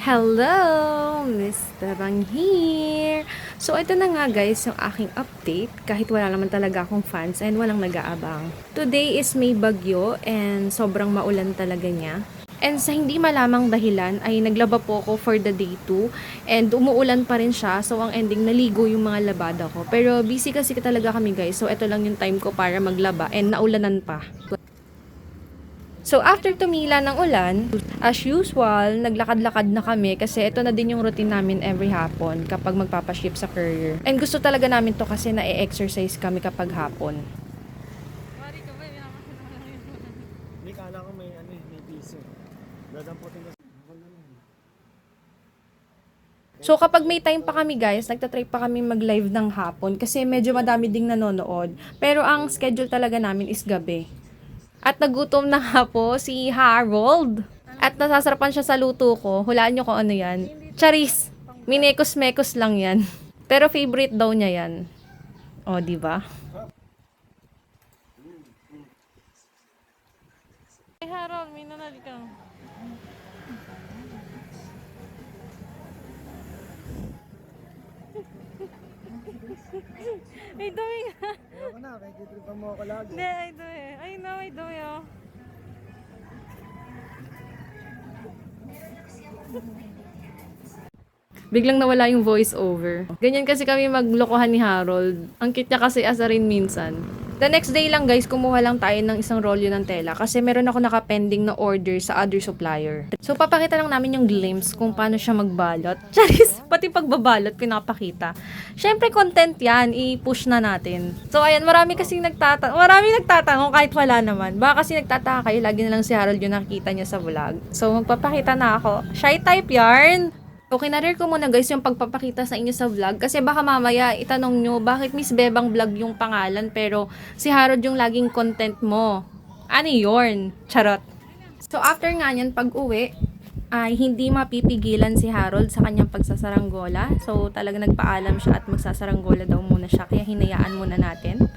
Hello! Miss Tabang here! So, ito na nga guys, yung aking update. Kahit wala naman talaga akong fans and walang nag-aabang. Today is may bagyo and sobrang maulan talaga niya. And sa hindi malamang dahilan ay naglaba po ako for the day 2 and umuulan pa rin siya. So, ang ending naligo yung mga labada ko. Pero busy kasi talaga kami guys. So, ito lang yung time ko para maglaba and naulanan pa. So, after tumila ng ulan, as usual, naglakad-lakad na kami kasi ito na din yung routine namin every hapon kapag magpapaship sa courier. And gusto talaga namin to kasi na-exercise kami kapag hapon. Hindi, kala ko may piso. Dadamputin ko. So, kapag may time pa kami guys, nagtatry pa kami mag-live ng hapon kasi medyo madami ding nanonood. Pero ang schedule talaga namin is gabi. At nagutom na nga po si Harold. At nasasarapan siya sa luto ko. Hulaan nyo kung ano yan. Charis! Minekos-mekos lang yan. Pero favorite daw niya yan. O, di ba? Hey Harold, may nanali ka. Ay, dumi nga. Ayoko na, may titripan mo ako lagi. Hindi, ay dumi. Ay, na, may dumi oh. Biglang nawala yung voice over. Ganyan kasi kami maglokohan ni Harold. Ang cute niya kasi asarin minsan. The next day lang guys, kumuha lang tayo ng isang rolyo ng tela kasi meron ako nakapending na order sa other supplier. So papakita lang namin yung glimpse kung paano siya magbalot. Charis, pati pagbabalot pinapakita. Syempre content yan, i-push na natin. So ayan, marami nagtatanong kahit wala naman. Baka kasi nagtataka kayo, lagi na lang si Harold yung nakikita niya sa vlog. So magpapakita na ako. Shy type yarn! Okay, na-rare ko muna guys yung pagpapakita sa inyo sa vlog kasi baka mamaya itanong nyo bakit Miss Bebang Vlog yung pangalan pero si Harold yung laging content mo. Ano yun? Charot. So after nga yan, pag uwi ay hindi mapipigilan si Harold sa kanyang pagsasaranggola. So talaga nagpaalam siya at magsasaranggola daw muna siya kaya hinayaan muna natin.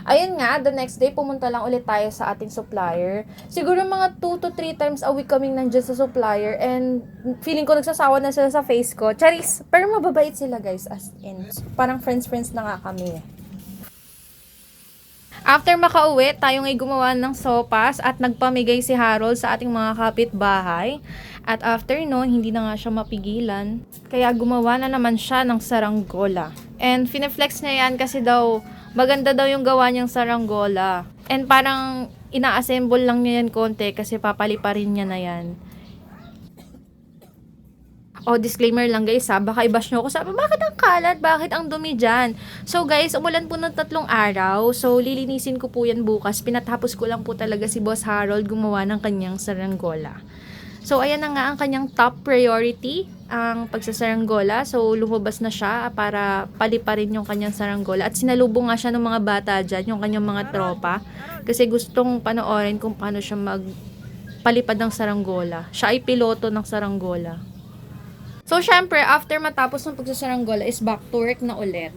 Ayun nga, the next day, pumunta lang ulit tayo sa ating supplier. Siguro mga 2 to 3 times a week kaming nandiyan sa supplier and feeling ko nagsasawa na sila sa face ko. Charis, pero mababait sila guys, as in. Parang friends na nga kami. After makauwi, tayo ngay gumawa ng sopas at nagpamigay si Harold sa ating mga kapitbahay. At after noon, hindi na nga siya mapigilan. Kaya gumawa na naman siya ng saranggola. And fineflex niya yan kasi daw maganda daw yung gawa niyang saranggola. And parang ina-assemble lang niya yan konti kasi papaliparin niya na yan. O, disclaimer lang guys ha, baka i-bash nyo ako. Sabi, bakit ang kalat? Bakit ang dumi dyan? So guys, umulan po ng 3 araw. So, lilinisin ko po yan bukas. Pinatapos ko lang po talaga si Boss Harold gumawa ng kanyang saranggola. So, ayan na nga ang kanyang top priority, ang pagsasaranggola. So, lumabas na siya para paliparin yung kanyang saranggola. At sinalubong nga siya ng mga bata dyan, yung kanyang mga tropa. Kasi gustong panoorin kung paano siya magpalipad ng saranggola. Siya ay piloto ng saranggola. So, syempre, after matapos ng pagsasaranggola is back to work na ulit.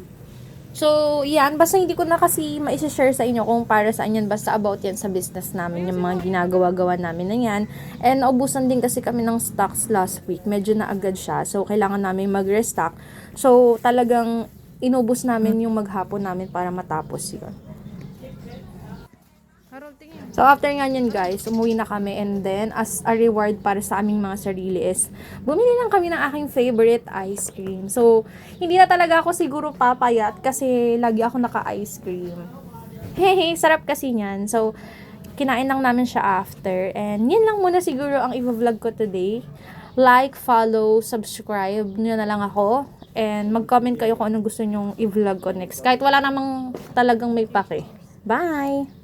So, yan. Basta hindi ko na kasi ma-share sa inyo kung para saan yan. Basta about yan sa business namin. Yung mga ginagawa-gawa namin na yan. And naubusan din kasi kami ng stocks last week. Medyo na agad siya. So, kailangan namin mag-restock. So, talagang inubos namin yung maghapon namin para matapos yun. So, after nga yan guys, umuwi na kami and then, as a reward para sa aming mga sarili is, bumili lang kami ng aking favorite ice cream. So, hindi na talaga ako siguro papayat kasi lagi ako naka-ice cream. Hehe, sarap kasi niyan. So, kinain lang namin siya after. And, yun lang muna siguro ang i-vlog ko today. Like, follow, subscribe nyo na lang ako. And, mag-comment kayo kung anong gusto nyong i-vlog ko next. Kahit wala namang talagang may pake. Bye!